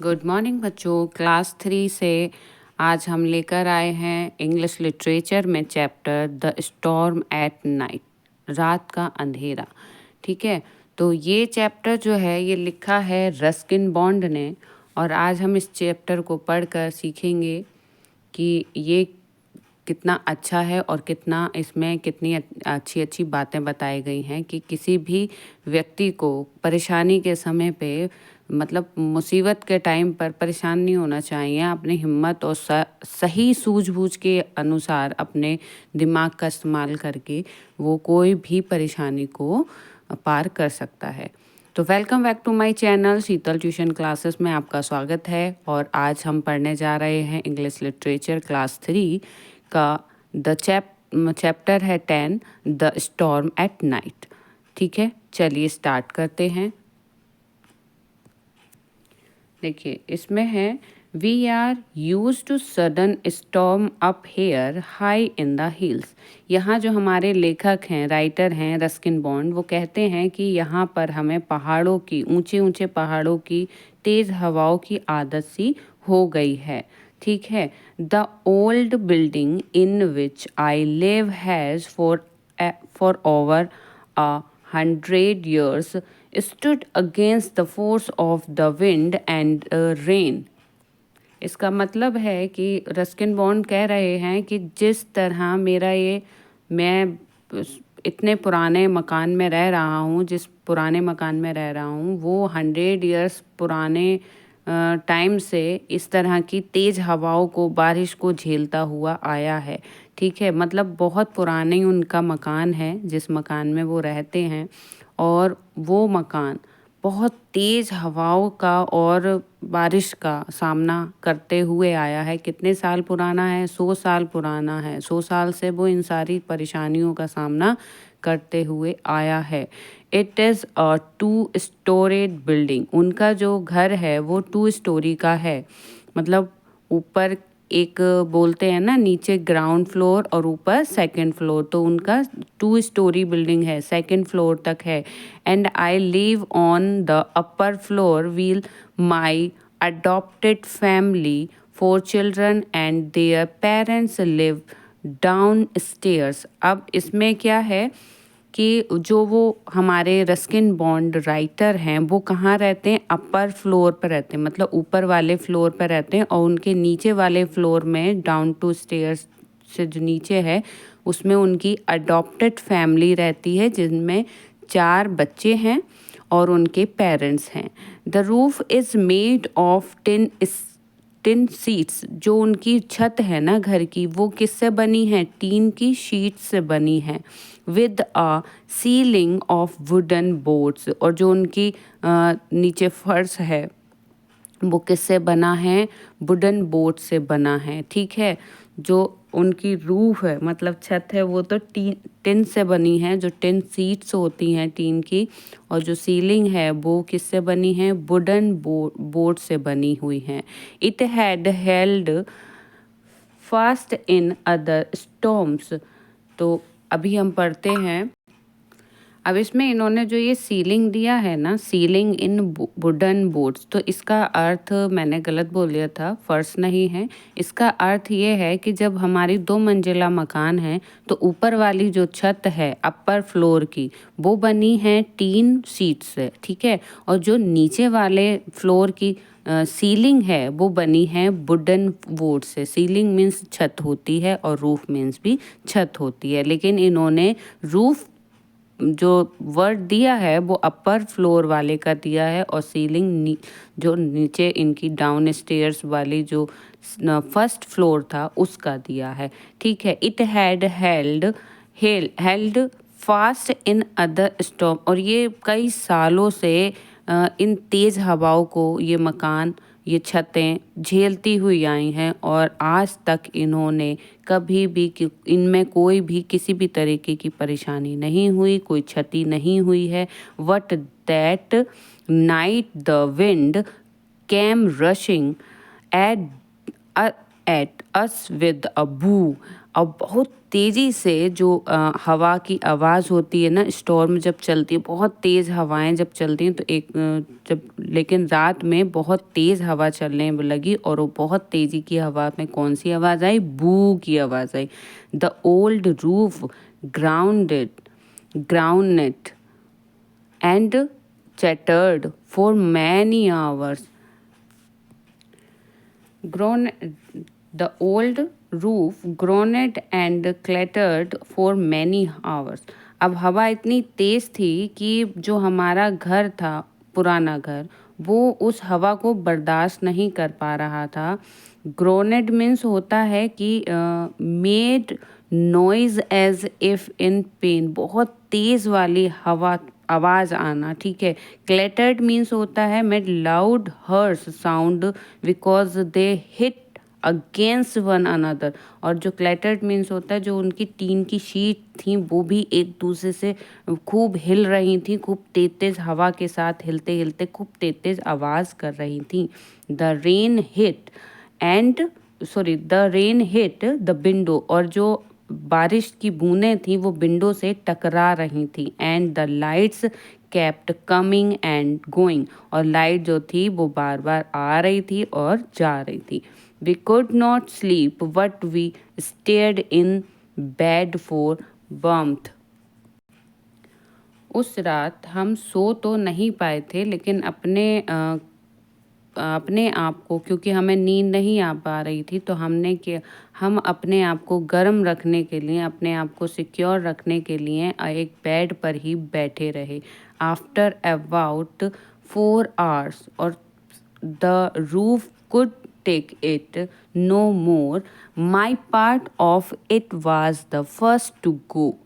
Good morning बच्चों। Class 3 से आज हम लेकर आए हैं इंग्लिश लिटरेचर में chapter the storm at night, रात का अंधेरा। ठीक है, तो ये चैप्टर जो है ये लिखा है रस्किन बॉन्ड ने, और आज हम इस चैप्टर को पढ़कर सीखेंगे कि ये कितना अच्छा है और कितना इसमें कितनी अच्छी अच्छी बातें बताई गई हैं कि किसी भी व्यक्ति को परेशानी के समय पे, मतलब मुसीबत के टाइम पर परेशान नहीं होना चाहिए। अपनी हिम्मत और सही सूझबूझ के अनुसार अपने दिमाग का इस्तेमाल करके वो कोई भी परेशानी को पार कर सकता है। तो welcome back to my channel Sheetal tuition classes में आपका स्वागत है। और आज हम पढ़ने जा रहे हैं इंग्लिश लिटरेचर क्लास 3 का चैप्टर है 10 द स्टॉर्म एट नाइट। ठीक है, चलिए स्टार्ट करते हैं। देखिए इसमें है we are use to sudden storm up here high in the hills. यहाँ जो हमारे लेखक हैं, राइटर हैं रस्किन बॉन्ड, वो कहते हैं कि यहाँ पर हमें पहाड़ों की, ऊंचे ऊंचे पहाड़ों की तेज़ हवाओं की आदत सी हो गई है। ठीक है, the old building in which I live has for over 100 years stood against the force of the wind and rain। इसका मतलब है कि रस्किन बॉन्ड कह रहे हैं कि जिस तरह मैं इतने पुराने मकान में रह रहा हूँ, जिस पुराने मकान में रह रहा हूँ वो 100 years पुराने टाइम से इस तरह की तेज़ हवाओं को, बारिश को झेलता हुआ आया है। ठीक है, मतलब बहुत पुराने उनका मकान है जिस मकान में वो रहते हैं, और वो मकान बहुत तेज़ हवाओं का और बारिश का सामना करते हुए आया है। कितने साल पुराना है? 100 साल पुराना है। 100 साल से वो इन सारी परेशानियों का सामना करते हुए आया है। It is a 2-storied building. उनका जो घर है वो 2 स्टोरी का है। मतलब ऊपर एक बोलते हैं ना, नीचे ग्राउंड फ्लोर और ऊपर सेकंड फ्लोर, तो उनका 2 स्टोरी बिल्डिंग है, सेकंड फ्लोर तक है। And I live on the upper floor will my adopted family 4 children and their parents live down stairs. अब इसमें क्या है कि जो वो हमारे रस्किन बॉन्ड राइटर हैं वो कहाँ रहते हैं? अपर फ्लोर पर रहते हैं, मतलब ऊपर वाले फ्लोर पर रहते हैं। और उनके नीचे वाले फ्लोर में, डाउन टू स्टेयर्स से जो नीचे है, उसमें उनकी अडॉप्टेड फैमिली रहती है जिनमें 4 बच्चे हैं और उनके पेरेंट्स हैं। The roof is made of tin seats. जो उनकी छत है ना घर की, वो किससे बनी है? टीन की शीट से बनी है। With a ceiling of wooden boards. और जो उनकी नीचे फर्श है वो किससे बना है? वुडन बोर्ड से बना है। ठीक है, जो उनकी रूफ है, मतलब छत है, वो तो टिन से बनी है, जो टिन सीट्स होती हैं टीन की। और जो सीलिंग है वो किससे बनी है? वुडन बोर्ड से बनी हुई है। It had held fast in other storms. तो अभी हम पढ़ते हैं। अब इसमें इन्होंने जो ये सीलिंग दिया है ना, सीलिंग इन वुडन बोर्ड्स, तो इसका अर्थ मैंने गलत बोल दिया था, फर्श नहीं है। इसका अर्थ ये है कि जब हमारी 2 मंजिला मकान है तो ऊपर वाली जो छत है अपर फ्लोर की, वो बनी है टीन शीट से। ठीक है, और जो नीचे वाले फ्लोर की सीलिंग है वो बनी है वुडन बोर्ड से। सीलिंग मीन्स छत होती है और रूफ मीन्स भी छत होती है, लेकिन इन्होंने रूफ जो वर्ड दिया है वो अपर फ्लोर वाले का दिया है, और सीलिंग जो नीचे इनकी डाउन स्टेयर्स वाली जो फर्स्ट फ्लोर था उसका दिया है। ठीक है, it had held fast in other storm. और ये कई सालों से इन तेज़ हवाओं को ये मकान, ये छतें झेलती हुई आई हैं, और आज तक इन्होंने कभी भी इनमें कोई भी किसी भी तरीके की परेशानी नहीं हुई, कोई क्षति नहीं हुई है। What that night the wind came rushing at at us with a boo. और बहुत तेज़ी से जो हवा की आवाज़ होती है ना, स्टॉर्म जब चलती है, बहुत तेज़ हवाएं जब चलती हैं तो जब लेकिन रात में बहुत तेज़ हवा चलने लगी और वो बहुत तेज़ी की हवा में कौन सी आवाज़ आई? बू की आवाज़ आई। The old roof grounded and chattered for many hours. Groan, the old roof groaned and clattered for many hours. अब हवा इतनी तेज थी कि जो हमारा घर था, पुराना घर, वो उस हवा को बर्दाश्त नहीं कर पा रहा था। ग्रोनेड मीन्स होता है कि made noise as if in pain, बहुत तेज वाली हवा आवाज़ आना, ठीक है। क्लेटर्ड मीन्स होता है made loud harsh sound because they hit against one another. और जो क्लेटर्ड मीन्स होता है जो उनकी टीन की शीट थी वो भी एक दूसरे से खूब हिल रही थी, खूब तेज तेज हवा के साथ हिलते हिलते खूब तेज तेज आवाज़ कर रही थी। The rain hit the window, और जो बारिश की बूंदें थी वो विंडो से टकरा रही थी। And the lights kept coming and going, और लाइट जो थी वो बार बार आ रही थी और जा रही थी। We could not sleep but we stayed in bed for warmth। उस रात हम सो तो नहीं पाए थे, लेकिन अपने आप को, क्योंकि हमें नींद नहीं आ पा रही थी, तो हम अपने आप को गर्म रखने के लिए, अपने आप को सिक्योर रखने के लिए एक बेड पर ही बैठे रहे। आफ्टर अबाउट 4 hours और the roof could take it no more, my part of it was the first to go.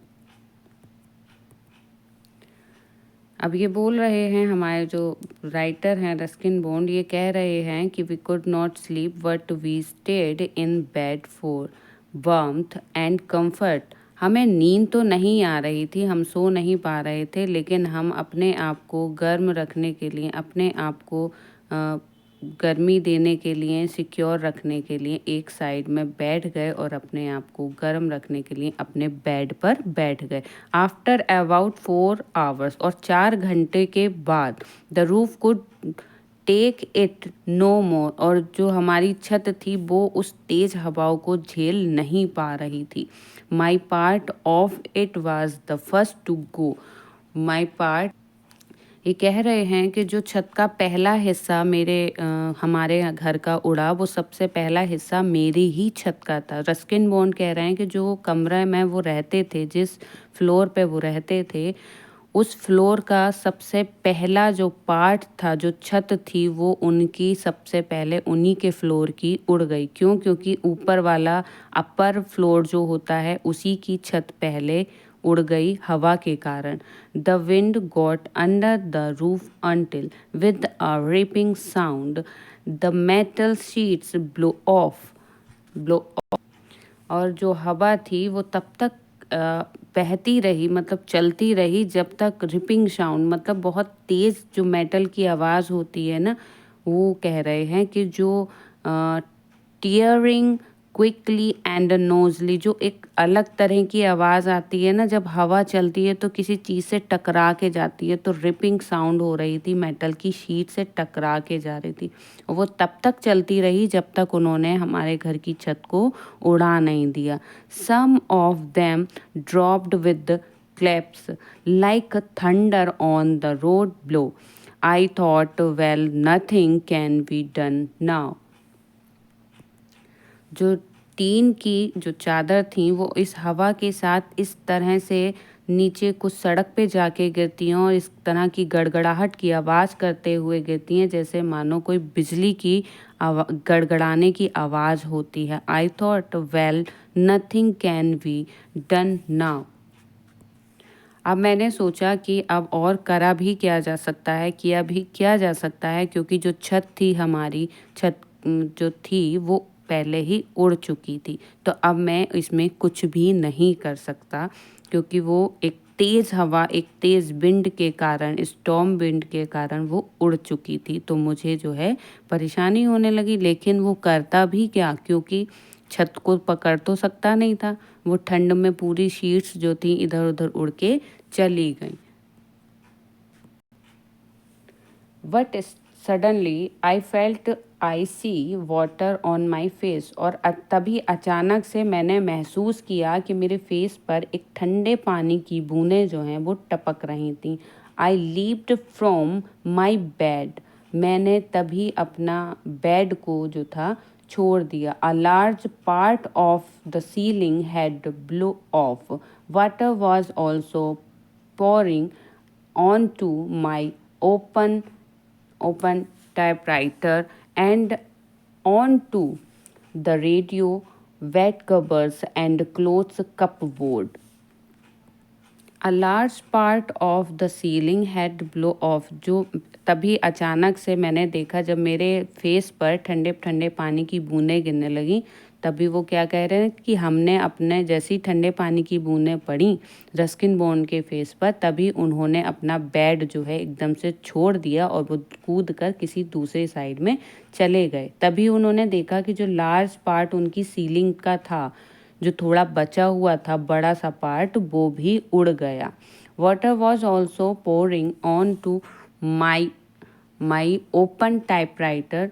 अब ये बोल रहे हैं हमारे जो राइटर हैं रस्किन बॉन्ड, ये कह रहे हैं कि we could not sleep but we stayed in bed for warmth and comfort. हमें नींद तो नहीं आ रही थी, हम सो नहीं पा रहे थे, लेकिन हम अपने आप को गर्म रखने के लिए, अपने आप को गर्मी देने के लिए, सिक्योर रखने के लिए एक साइड में बैठ गए और अपने आप को गर्म रखने के लिए अपने बेड पर बैठ गए। आफ्टर अबाउट 4 hours और 4 घंटे के बाद the roof could take it no more, और जो हमारी छत थी वो उस तेज हवाओं को झेल नहीं पा रही थी। My part of it was the first to go. My part, ये कह रहे हैं कि जो छत का पहला हिस्सा हमारे घर का उड़ा, वो सबसे पहला हिस्सा मेरी ही छत का था। रस्किन बॉन्ड कह रहे हैं कि जो कमरे में वो रहते थे, जिस फ्लोर पे वो रहते थे, उस फ्लोर का सबसे पहला जो पार्ट था, जो छत थी, वो उनकी सबसे पहले उन्हीं के फ्लोर की उड़ गई। क्यों? क्योंकि ऊपर वाला अपर फ्लोर जो होता है उसी की छत पहले उड़ गई हवा के कारण। The wind got under the roof until with a ripping sound the metal sheets blow of. और जो हवा थी वो तब तक बहती रही, मतलब चलती रही, जब तक रिपिंग साउंड, मतलब बहुत तेज़ जो मेटल की आवाज़ होती है ना, वो कह रहे हैं कि जो टीयरिंग क्विकली एंड नोजली, जो एक अलग तरह की आवाज़ आती है ना जब हवा चलती है तो किसी चीज़ से टकरा के जाती है, तो रिपिंग साउंड हो रही थी, मेटल की शीट से टकरा के जा रही थी। वो तब तक चलती रही जब तक उन्होंने हमारे घर की छत को उड़ा नहीं दिया। Some of them dropped with claps like thunder on the road below. I thought well nothing can be done now. जो टीन की जो चादर थी वो इस हवा के साथ इस तरह से नीचे कुछ सड़क पे जाके गिरती हैं और इस तरह की गड़गड़ाहट की आवाज़ करते हुए गिरती हैं, जैसे मानो कोई बिजली की गड़गड़ाने की आवाज़ होती है। आई thought well nothing can be done now. अब मैंने सोचा कि अब और करा भी क्या जा सकता है, किया भी क्या जा सकता है, क्योंकि जो छत थी हमारी, छत जो थी वो पहले ही उड़ चुकी थी, तो अब मैं इसमें कुछ भी नहीं कर सकता, क्योंकि वो एक तेज़ हवा, एक तेज़ विंड के कारण, स्टॉर्म विंड के कारण वो उड़ चुकी थी। तो मुझे जो है परेशानी होने लगी, लेकिन वो करता भी क्या, क्योंकि छत को पकड़ तो सकता नहीं था, वो ठंड में पूरी शीट्स जो थी इधर उधर उड़ के चली गई। But suddenly I felt icy water on my face, और तभी अचानक से मैंने महसूस किया कि मेरे फेस पर एक ठंडे पानी की बूंदें जो हैं वो टपक रही थीं। आई लीप्ड फ्रॉम माई बेड, मैंने तभी अपना बेड को जो था छोड़ दिया। A large part of the ceiling had blow of, water was also pouring onto my open typewriter and onto the radio, wet covers and clothes cupboard. A large part of the ceiling had blow of, जो तभी अचानक से मैंने देखा जब मेरे face पर ठंडे ठंडे पानी की बूंदें गिरने लगी, तभी वो क्या कह रहे हैं कि हमने अपने जैसी ठंडे पानी की बूंदें पड़ी रस्किन बॉन्ड के फेस पर, तभी उन्होंने अपना बेड जो है एकदम से छोड़ दिया और वो कूद कर किसी दूसरे साइड में चले गए। तभी उन्होंने देखा कि जो लार्ज पार्ट उनकी सीलिंग का था, जो थोड़ा बचा हुआ था बड़ा सा पार्ट, वो भी उड़ गया। Water was also pouring on to my open typewriter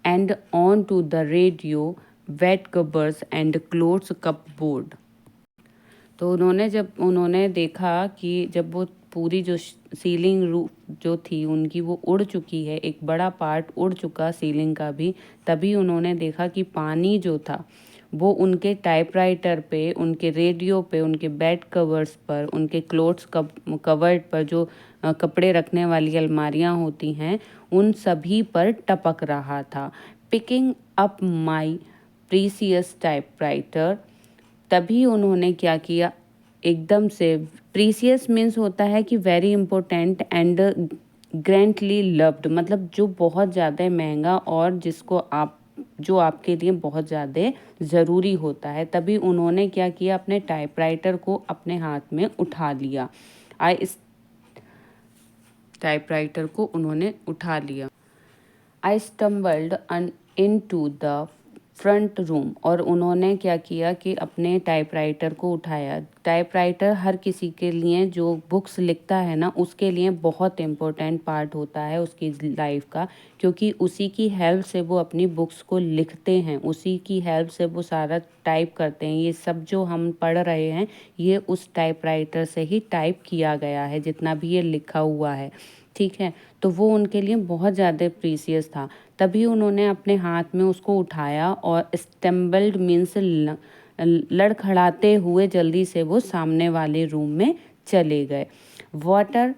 and on to the radio, wet covers and clothes cupboard. तो जब उन्होंने देखा कि जब वो पूरी जो सीलिंग जो थी उनकी वो उड़ चुकी है, एक बड़ा पार्ट उड़ चुका सीलिंग का भी, तभी उन्होंने देखा कि पानी जो था वो उनके टाइपराइटर पे, उनके रेडियो पे, उनके बेड कवर्स पर, उनके क्लोथ्स कवर्ड पर, जो कपड़े रखने वाली अलमारियां होती हैं, उन सभी पर टपक रहा था। Picking up my precious typewriter, तभी उन्होंने क्या किया, एकदम से, प्रीसियस मीन्स होता है कि very important and grandly loved, मतलब जो बहुत ज़्यादा महंगा और जो आपके लिए बहुत ज़्यादा ज़रूरी होता है। तभी उन्होंने क्या किया, अपने टाइपराइटर को अपने हाथ में उठा लिया। इस टाइपराइटर को उन्होंने उठा लिया। आई stumbled into the front room, और उन्होंने क्या किया कि अपने टाइपराइटर को उठाया। टाइपराइटर हर किसी के लिए जो बुक्स लिखता है ना, उसके लिए बहुत इम्पोर्टेंट पार्ट होता है उसकी लाइफ का, क्योंकि उसी की हेल्प से वो अपनी बुक्स को लिखते हैं, उसी की हेल्प से वो सारा टाइप करते हैं। ये सब जो हम पढ़ रहे हैं ये उस टाइपराइटर से ही टाइप किया गया है, जितना भी ये लिखा हुआ है, ठीक है। तो वो उनके लिए बहुत ज़्यादा प्रीसियस था। तभी उन्होंने अपने हाथ में उसको उठाया और स्टम्बल्ड मीन्स लड़खड़ाते हुए जल्दी से वो सामने वाले रूम में चले गए। Water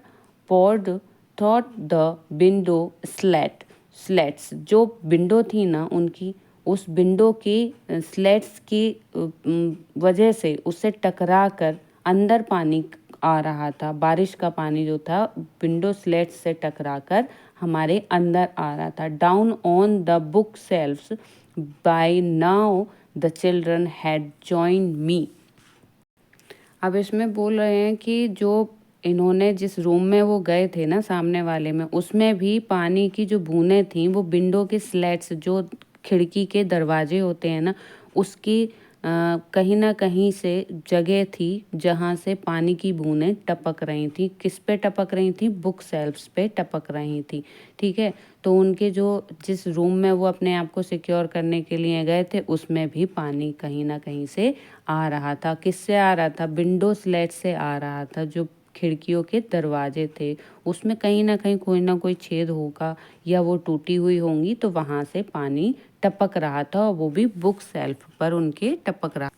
poured through the window slats, जो विंडो थी ना उनकी, उस विंडो की स्लेट्स की वजह से उससे टकरा कर अंदर पानी आ रहा था। बारिश का पानी जो था विंडो स्लेट से टकराकर हमारे अंदर आ रहा था। Down on the book shelves, by now the children had joined me. अब इसमें बोल रहे हैं कि जो इन्होंने जिस रूम में वो गए थे ना सामने वाले में, उसमें भी पानी की जो बूंदें थीं वो विंडो के स्लेट्स, जो खिड़की के दरवाजे होते हैं ना, उसकी कहीं ना कहीं से जगह थी जहाँ से पानी की बूंदें टपक रही थी। किस पे टपक रही थी? बुक शेल्फ्स पे टपक रही थी, ठीक है। तो उनके जिस रूम में वो अपने आप को सिक्योर करने के लिए गए थे, उसमें भी पानी कहीं ना कहीं से आ रहा था। किससे आ रहा था? विंडो स्लेट से आ रहा था। जो खिड़कियों के दरवाजे थे उसमें कहीं ना कहीं कोई ना कोई छेद होगा या वो टूटी हुई होंगी, तो वहाँ से पानी टपक रहा था, और वो भी बुक शेल्फ पर उनके टपक रहा।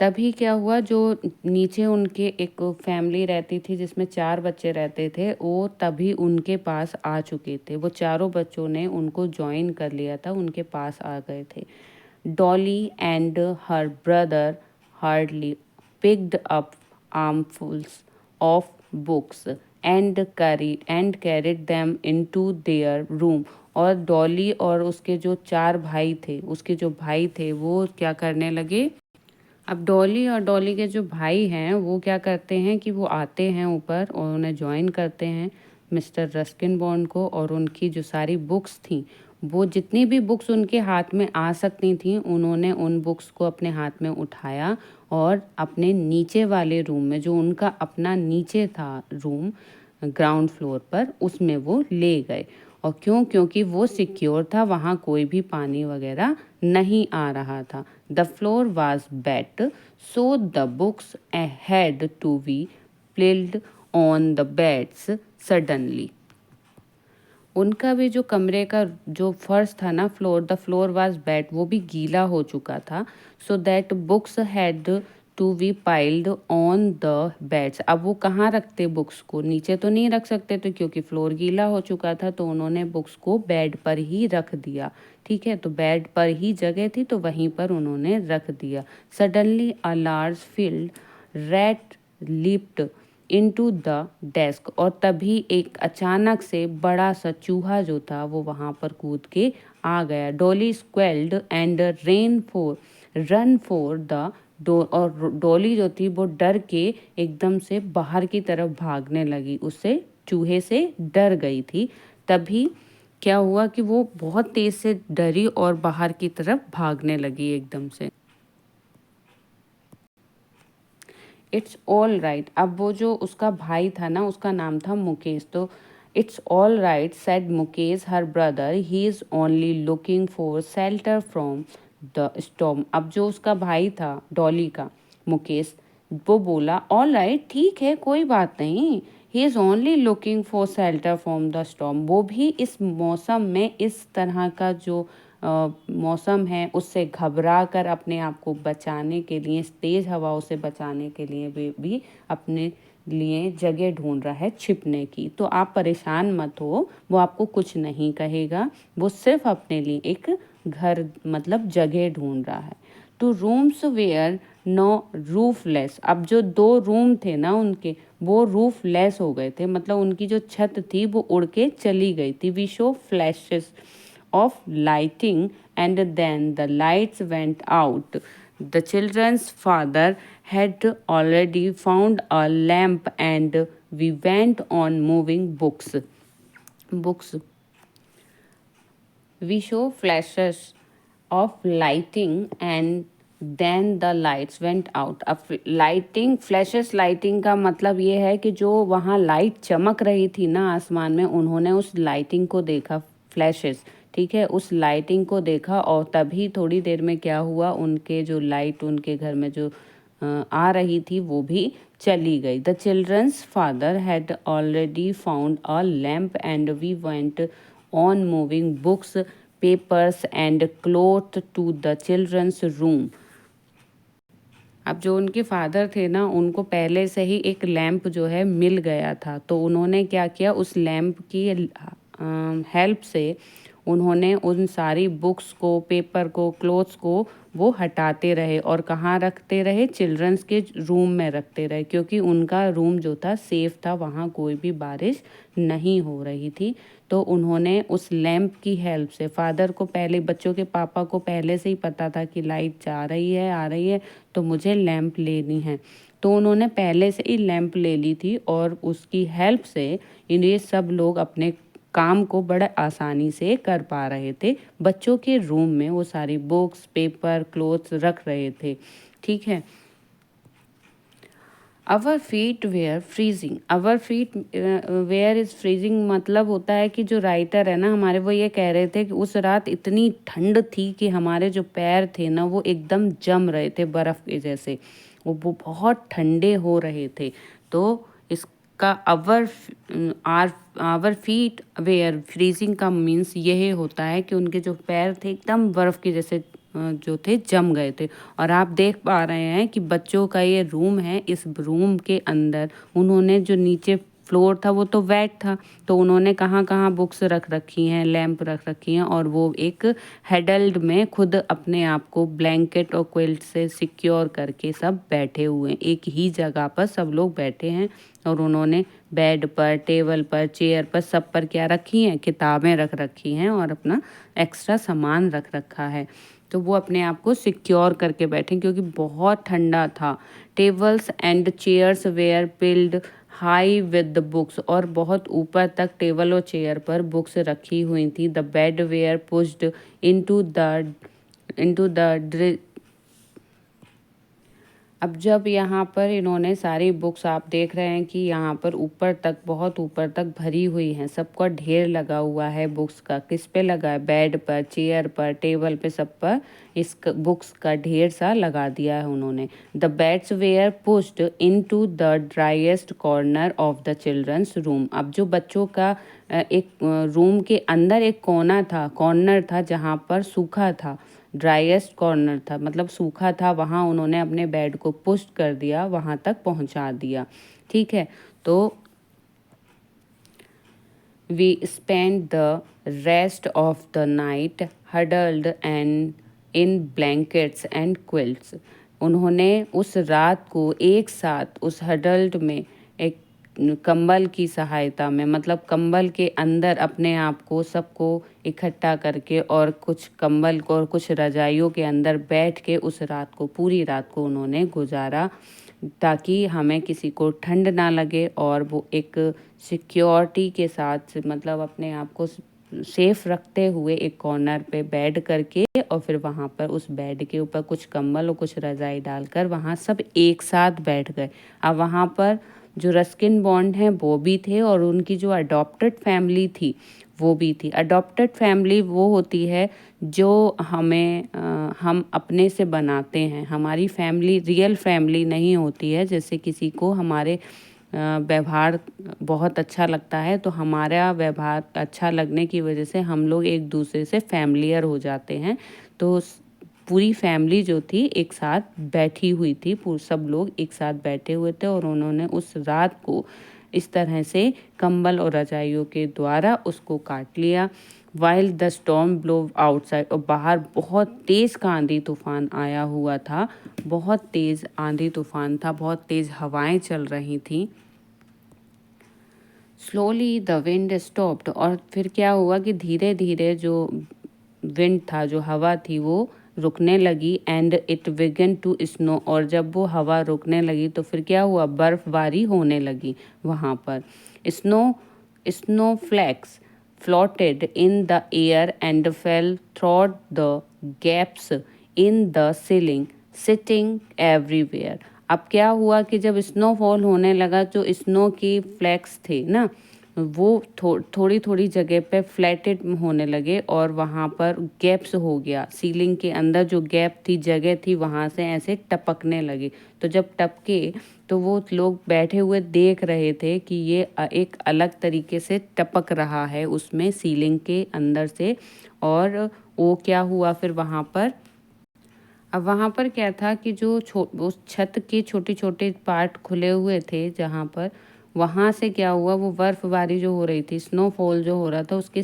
तभी क्या हुआ, जो नीचे उनके एक फैमिली रहती थी जिसमें 4 बच्चे रहते थे, वो तभी उनके पास आ चुके थे। वो चारों बच्चों ने उनको ज्वाइन कर लिया था, उनके पास आ गए थे। Dolly and her brother hardly picked up armfuls of books and carried them into their room। और डॉली और उसके जो 4 भाई थे, उसके जो भाई थे, वो क्या करने लगे। अब डॉली और डॉली के जो भाई हैं वो क्या करते हैं कि वो आते हैं ऊपर और उन्हें ज्वाइन करते हैं मिस्टर रस्किन बॉन्ड को, और उनकी जो सारी बुक्स थी वो जितनी भी बुक्स उनके हाथ में आ सकती थी उन्होंने उन बुक्स को अपने हाथ में उठाया और अपने नीचे वाले रूम में, जो उनका अपना नीचे था रूम ग्राउंड फ्लोर पर, उसमें वो ले गए। और क्यों? क्योंकि वो सिक्योर था, वहाँ कोई भी पानी वगैरह नहीं आ रहा था। The floor was wet so the books had to be piled on the beds suddenly. उनका भी जो कमरे का जो फर्श था ना, द फ्लोर वाज वेट, वो भी गीला हो चुका था। So that books had to be piled on the beds. अब वो कहाँ रखते बुक्स को? नीचे तो नहीं रख सकते थे क्योंकि फ्लोर गीला हो चुका था, तो उन्होंने बुक्स को बेड पर ही रख दिया। ठीक है, तो बेड पर ही जगह थी तो वहीं पर उन्होंने रख दिया। Suddenly a large field rat lipped into the desk, और तभी एक अचानक से बड़ा सा चूहा जो था वो वहाँ पर कूद के आ गया। Dolly squealed and run for the door, और डॉली जो थी वो डर के एकदम से बाहर की तरफ भागने लगी, उससे चूहे से डर गई थी। तभी क्या हुआ कि वो बहुत तेज से डरी और बाहर की तरफ भागने लगी एकदम से। It's all right. अब वो जो उसका भाई था ना, उसका नाम था मुकेश, तो it's all right said Mukesh her brother, he is only looking for shelter from the storm. अब जो उसका भाई था डॉली का, मुकेश, वो बोला ऑल राइट, ठीक है कोई बात नहीं, he is only looking for shelter from the storm. वो भी इस मौसम में, इस तरह का जो मौसम है उससे घबरा कर अपने आप को बचाने के लिए, इस तेज़ हवाओं से बचाने के लिए भी अपने लिए जगह ढूंढ रहा है छिपने की। तो आप परेशान मत हो, वो आपको कुछ नहीं कहेगा, वो सिर्फ अपने लिए एक घर मतलब जगह ढूंढ रहा है। Two rooms were no roofless. अब जो 2 रूम थे ना उनके, वो रूफलेस हो गए थे, मतलब उनकी जो छत थी वो उड़ के चली गई थी। We saw flashes of lighting and then the lights went out. The children's father had already found a lamp and we went on moving books. We show flashes of lighting and then the lights went out. अब lighting, flashes lighting का मतलब ये है कि जो वहाँ light चमक रही थी ना आसमान में, उन्होंने उस लाइटिंग को देखा, फ्लैशेस, ठीक है, उस लाइटिंग को देखा। और तभी थोड़ी देर में क्या हुआ, उनके जो लाइट उनके घर में जो आ रही थी वो भी चली गई। The children's father had already found a lamp and we went on moving books papers and cloth to the children's room. अब जो उनके फादर थे ना, उनको पहले से ही एक लैंप जो है मिल गया था, तो उन्होंने क्या किया, उस लैंप की हेल्प से उन्होंने उन सारी बुक्स को, पेपर को, क्लोथ्स को वो हटाते रहे और कहाँ रखते रहे, चिल्ड्रंस के रूम में रखते रहे, क्योंकि उनका रूम जो था सेफ था, वहाँ कोई भी बारिश नहीं हो रही थी। तो उन्होंने उस लैंप की हेल्प से, फादर को पहले, बच्चों के पापा को पहले से ही पता था कि लाइट जा रही है, आ रही है, तो मुझे लैंप लेनी है, तो उन्होंने पहले से ही लैंप ले ली थी और उसकी हेल्प से ये सब लोग अपने काम को बड़े आसानी से कर पा रहे थे। बच्चों के रूम में वो सारी बुक्स, पेपर, क्लोथ्स रख रहे थे। ठीक है। Our feet were freezing. Our feet were is freezing मतलब होता है कि जो राइटर है ना हमारे, वो ये कह रहे थे कि उस रात इतनी ठंड थी कि हमारे जो पैर थे ना वो एकदम जम रहे थे बर्फ़ के जैसे, वो बहुत ठंडे हो रहे थे। तो इसका आवर फीट वेयर फ्रीजिंग का मीन्स यही होता है कि उनके जो पैर थे एकदम बर्फ़ के जैसे जो थे जम गए थे। और आप देख पा रहे हैं कि बच्चों का ये रूम है, इस रूम के अंदर उन्होंने जो नीचे फ्लोर था वो तो वेट था, तो उन्होंने कहाँ कहाँ बुक्स रख रखी हैं, लैंप रख रखी हैं, और वो एक हेडल्ड में खुद अपने आप को ब्लैंकेट और क्विल्ट से सिक्योर करके सब बैठे हुए हैं, एक ही जगह पर सब लोग बैठे हैं। और उन्होंने बेड पर, टेबल पर, चेयर पर, सब पर क्या रखी हैं, किताबें रख रखी हैं और अपना एक्स्ट्रा सामान रख रखा है। तो वो अपने आप को सिक्योर करके बैठे क्योंकि बहुत ठंडा था। Tables and chairs were piled high with the books, और बहुत ऊपर तक टेबल और चेयर पर बुक्स रखी हुई थी। The bed were pushed into the अब जब यहाँ पर इन्होंने सारी बुक्स, आप देख रहे हैं कि यहाँ पर ऊपर तक, बहुत ऊपर तक भरी हुई हैं, सबका ढेर लगा हुआ है बुक्स का। किस पे लगा है? बेड पर, चेयर पर, टेबल पे, सब पर इस बुक्स का ढेर सा लगा दिया है उन्होंने। The beds were pushed into the driest corner of the children's room. अब जो बच्चों का एक रूम के अंदर एक कॉर्नर था जहाँ पर सूखा था, ड्राइएस्ट कॉर्नर था, मतलब सूखा था, वहाँ उन्होंने अपने बेड को पुश कर दिया, वहाँ तक पहुँचा दिया। ठीक है, तो we spend the rest of the night huddled and in blankets and quilts. उन्होंने उस रात को एक साथ उस हडल्ड में, एक कंबल की सहायता में, मतलब कंबल के अंदर अपने आप को सबको इकट्ठा करके, और कुछ कंबल को और कुछ रजाइयों के अंदर बैठ के उस रात को, पूरी रात को उन्होंने गुजारा, ताकि हमें किसी को ठंड ना लगे, और वो एक सिक्योरिटी के साथ, मतलब अपने आप को सेफ रखते हुए एक कॉर्नर पे बेड करके, और फिर वहाँ पर उस बेड के ऊपर कुछ कंबल और कुछ रजाई डालकर वहाँ सब एक साथ बैठ गए। अब वहाँ पर जो रस्किन बॉन्ड हैं वो भी थे, और उनकी जो अडॉप्टेड फैमिली थी वो भी थी। अडॉप्टेड फैमिली वो होती है जो हम अपने से बनाते हैं। हमारी फैमिली रियल फैमिली नहीं होती है। जैसे किसी को हमारे व्यवहार बहुत अच्छा लगता है, तो हमारा व्यवहार अच्छा लगने की वजह से हम लोग एक दूसरे से फैमिलियर हो जाते हैं। तो पूरी फैमिली जो थी एक साथ बैठी हुई थी, सब लोग एक साथ बैठे हुए थे, और उन्होंने उस रात को इस तरह से कंबल और रजाइयों के द्वारा उसको काट लिया। While the storm blow outside, और बाहर बहुत तेज़ का आंधी तूफान आया हुआ था, बहुत तेज़ आंधी तूफान था, बहुत तेज़ हवाएं चल रही थी। स्लोली द विंड स्टॉप्ड, और फिर क्या हुआ कि धीरे धीरे जो विंड था, जो हवा थी, वो रुकने लगी। And it began to snow, और जब वो हवा रुकने लगी तो फिर क्या हुआ? बर्फबारी होने लगी वहाँ पर। Snow snow flakes floated in the air and fell through the gaps in the ceiling settling everywhere. अब क्या हुआ कि जब स्नोफॉल होने लगा, जो स्नो की फ्लैक्स थे ना, वो थोड़ी थोड़ी जगह पे फ्लैटेड होने लगे, और वहाँ पर गैप्स हो गया, सीलिंग के अंदर जो गैप थी, जगह थी, वहाँ से ऐसे टपकने लगे। तो जब टपके तो वो लोग बैठे हुए देख रहे थे कि ये एक अलग तरीके से टपक रहा है उसमें, सीलिंग के अंदर से। और वो क्या हुआ फिर वहाँ पर? अब वहाँ पर क्या था कि जो उस छत के छोटे छोटे पार्ट खुले हुए थे जहाँ पर, वहाँ से क्या हुआ, वो बर्फबारी जो हो रही थी, स्नोफॉल जो हो रहा था, उसके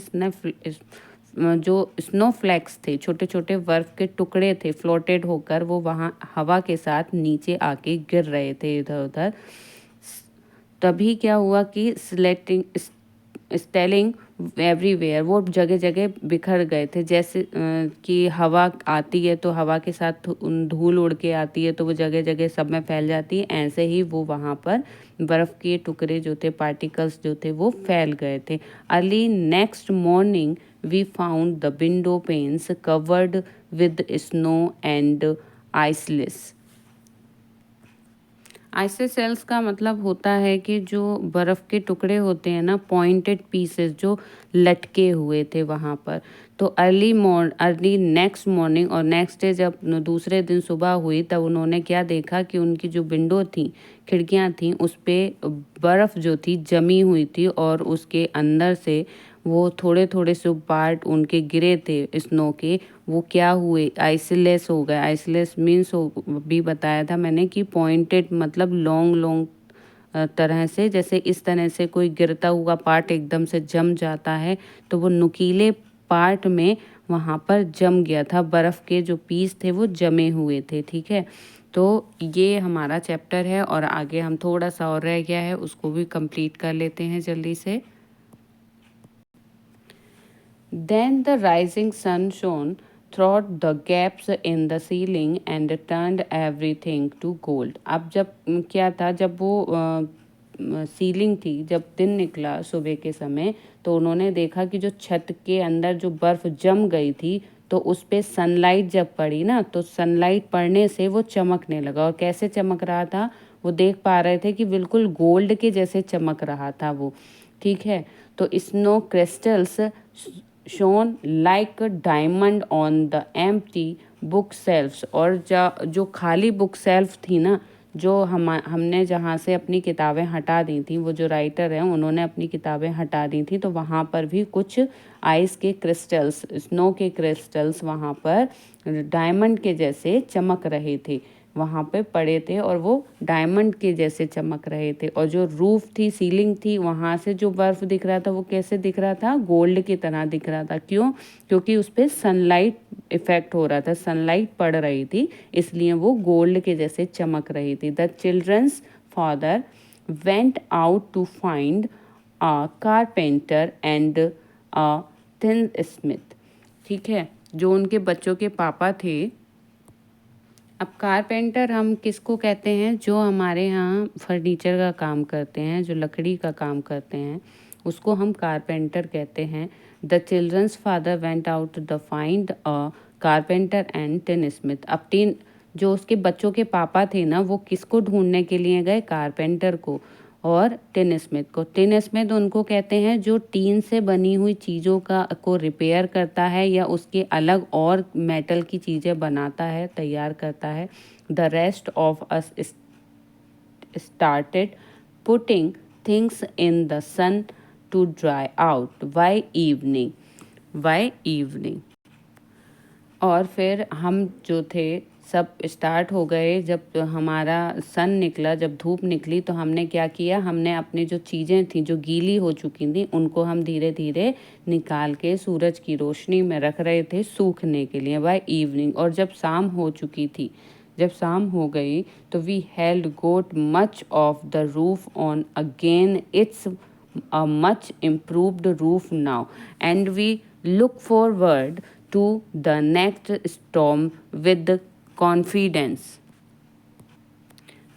जो स्नो फ्लैक्स थे, छोटे छोटे बर्फ के टुकड़े थे, फ्लोटेड होकर वो वहाँ हवा के साथ नीचे आके गिर रहे थे इधर उधर। तभी क्या हुआ कि स्टेलिंग एवरीवेयर, वो जगह जगह बिखर गए थे। जैसे कि हवा आती है तो हवा के साथ धूल उड़ के आती है, तो वो जगह जगह सब में फैल जाती है। ऐसे ही वो वहाँ पर बर्फ़ के टुकड़े जो थे, पार्टिकल्स जो थे, वो फैल गए थे। Early next morning we found the window panes covered with snow and icicles. Icicles का मतलब होता है कि जो बर्फ़ के टुकड़े होते हैं ना, पॉइंटेड पीसेस जो लटके हुए थे वहाँ पर। तो अर्ली नेक्स्ट मॉर्निंग, और नेक्स्ट डे जब दूसरे दिन सुबह हुई, तब उन्होंने क्या देखा कि उनकी जो विंडो थी, खिड़कियाँ थीं, उस पर बर्फ़ जो थी जमी हुई थी, और उसके अंदर से वो थोड़े थोड़े से पार्ट उनके गिरे थे स्नो के, वो क्या हुए? आइसलेस हो गए। आइसलेस मीन्स भी बताया था मैंने कि पॉइंटेड मतलब लॉन्ग लॉन्ग तरह से, जैसे इस तरह से कोई गिरता हुआ पार्ट एकदम से जम जाता है, तो वो नुकीले पार्ट में वहाँ पर जम गया था, बर्फ़ के जो पीस थे वो जमे हुए थे। ठीक है, तो ये हमारा चैप्टर है, और आगे हम थोड़ा सा और रह गया है, उसको भी कंप्लीट कर लेते हैं जल्दी से। Then the rising sun shone through the gaps in the ceiling and turned everything to gold. अब जब क्या था, जब वो सीलिंग थी, जब दिन निकला सुबह के समय, तो उन्होंने देखा कि जो छत के अंदर जो बर्फ़ जम गई थी, तो उस पे सनलाइट जब पड़ी ना, तो सनलाइट पड़ने से वो चमकने लगा। और कैसे चमक रहा था, वो देख पा रहे थे कि बिल्कुल गोल्ड के जैसे चमक रहा था वो। ठीक है, तो snow crystals shone like diamond on the empty book shelves. और जो खाली बुक सेल्फ थी ना, जो हमने जहाँ से अपनी किताबें हटा दी थी, वो जो राइटर हैं उन्होंने अपनी किताबें हटा दी थी, तो वहाँ पर भी कुछ आइस के क्रिस्टल्स, स्नो के क्रिस्टल्स वहाँ पर डायमंड के जैसे चमक रहे थे, वहाँ पे पड़े थे, और वो डायमंड के जैसे चमक रहे थे। और जो रूफ थी, सीलिंग थी, वहाँ से जो बर्फ़ दिख रहा था वो कैसे दिख रहा था, गोल्ड की तरह दिख रहा था। क्यों? क्योंकि उस पर सनलाइट इफ़ेक्ट हो रहा था, सनलाइट पड़ रही थी, इसलिए वो गोल्ड के जैसे चमक रही थी। The children's father went out to find a carpenter and a tinsmith. ठीक है, जो उनके बच्चों के पापा थे। अब कारपेंटर हम किसको कहते हैं? जो हमारे यहाँ फर्नीचर का काम करते हैं, जो लकड़ी का काम करते हैं, उसको हम कारपेंटर कहते हैं। The children's father went out the find a carpenter and tinsmith. अब जो उसके बच्चों के पापा थे ना, वो किसको ढूंढने के लिए गए? कारपेंटर को और टिन स्मिथ को। टिन स्मिथ उनको कहते हैं जो टीन से बनी हुई चीज़ों को रिपेयर करता है या उसके अलग और मेटल की चीज़ें बनाता है, तैयार करता है। The rest of us started putting things in the sun to dry out by evening. और फिर हम जो थे सब स्टार्ट हो गए। जब हमारा सन निकला, जब धूप निकली, तो हमने क्या किया, हमने अपनी जो चीज़ें थी जो गीली हो चुकी थी, उनको हम धीरे धीरे निकाल के सूरज की रोशनी में रख रहे थे सूखने के लिए बाय इवनिंग। और जब शाम हो चुकी थी, जब शाम हो गई, तो we had got much of the roof on again, it's a much improved roof now, and we look forward to the next storm with confidence.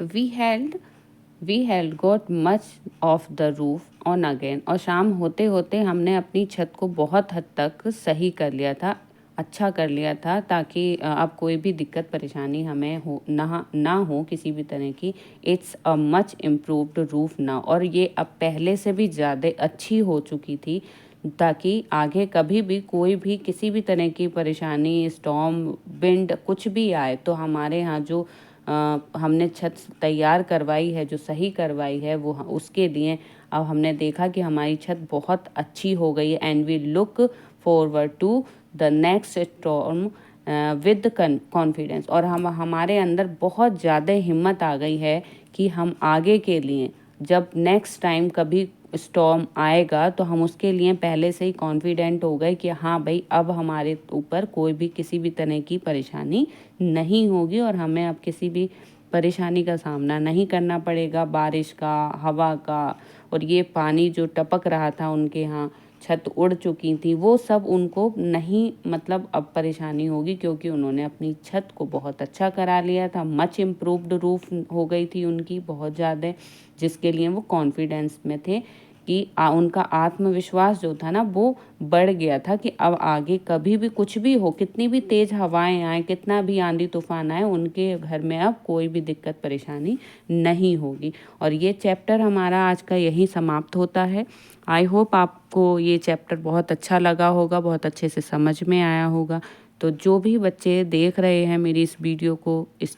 We held got much of the roof on again। और शाम होते होते हमने अपनी छत को बहुत हद तक सही कर लिया था, अच्छा कर लिया था, ताकि अब कोई भी दिक्कत परेशानी हमें ना हो किसी भी तरह की। It's a much improved roof now. और ये अब पहले से भी ज़्यादा अच्छी हो चुकी थी, ताकि आगे कभी भी कोई भी किसी भी तरह की परेशानी, स्टॉर्म, विंड कुछ भी आए, तो हमारे यहाँ जो हमने छत तैयार करवाई है, जो सही करवाई है, वो उसके लिए अब हमने देखा कि हमारी छत बहुत अच्छी हो गई है। And we look forward to the next storm with confidence. और हमारे अंदर बहुत ज़्यादा हिम्मत आ गई है कि हम आगे के लिए जब नेक्स्ट टाइम कभी स्टॉर्म आएगा, तो हम उसके लिए पहले से ही कॉन्फिडेंट हो गए कि हाँ भाई, अब हमारे ऊपर कोई भी किसी भी तरह की परेशानी नहीं होगी, और हमें अब किसी भी परेशानी का सामना नहीं करना पड़ेगा, बारिश का, हवा का। और ये पानी जो टपक रहा था उनके यहाँ, छत उड़ चुकी थी, वो सब उनको नहीं, मतलब अब परेशानी होगी, क्योंकि उन्होंने अपनी छत को बहुत अच्छा करा लिया था। मच इम्प्रूव्ड रूफ हो गई थी उनकी बहुत ज़्यादा, जिसके लिए वो कॉन्फिडेंस में थे कि उनका आत्मविश्वास जो था ना, वो बढ़ गया था कि अब आगे कभी भी कुछ भी हो, कितनी भी तेज़ हवाएं आए, कितना भी आंधी तूफान आए, उनके घर में अब कोई भी दिक्कत परेशानी नहीं होगी। और ये चैप्टर हमारा आज का यहीं समाप्त होता है। आई होप आपको ये चैप्टर बहुत अच्छा लगा होगा, बहुत अच्छे से समझ में आया होगा। तो जो भी बच्चे देख रहे हैं मेरी इस वीडियो को, इस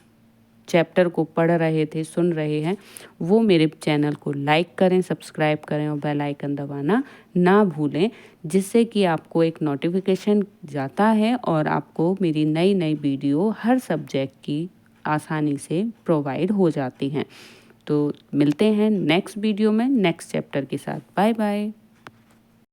चैप्टर को पढ़ रहे थे, सुन रहे हैं, वो मेरे चैनल को लाइक करें, सब्सक्राइब करें और बेल आइकन दबाना ना भूलें, जिससे कि आपको एक नोटिफिकेशन जाता है और आपको मेरी नई नई वीडियो हर सब्जेक्ट की आसानी से प्रोवाइड हो जाती हैं। तो मिलते हैं नेक्स्ट वीडियो में नेक्स्ट चैप्टर के साथ। Bye bye.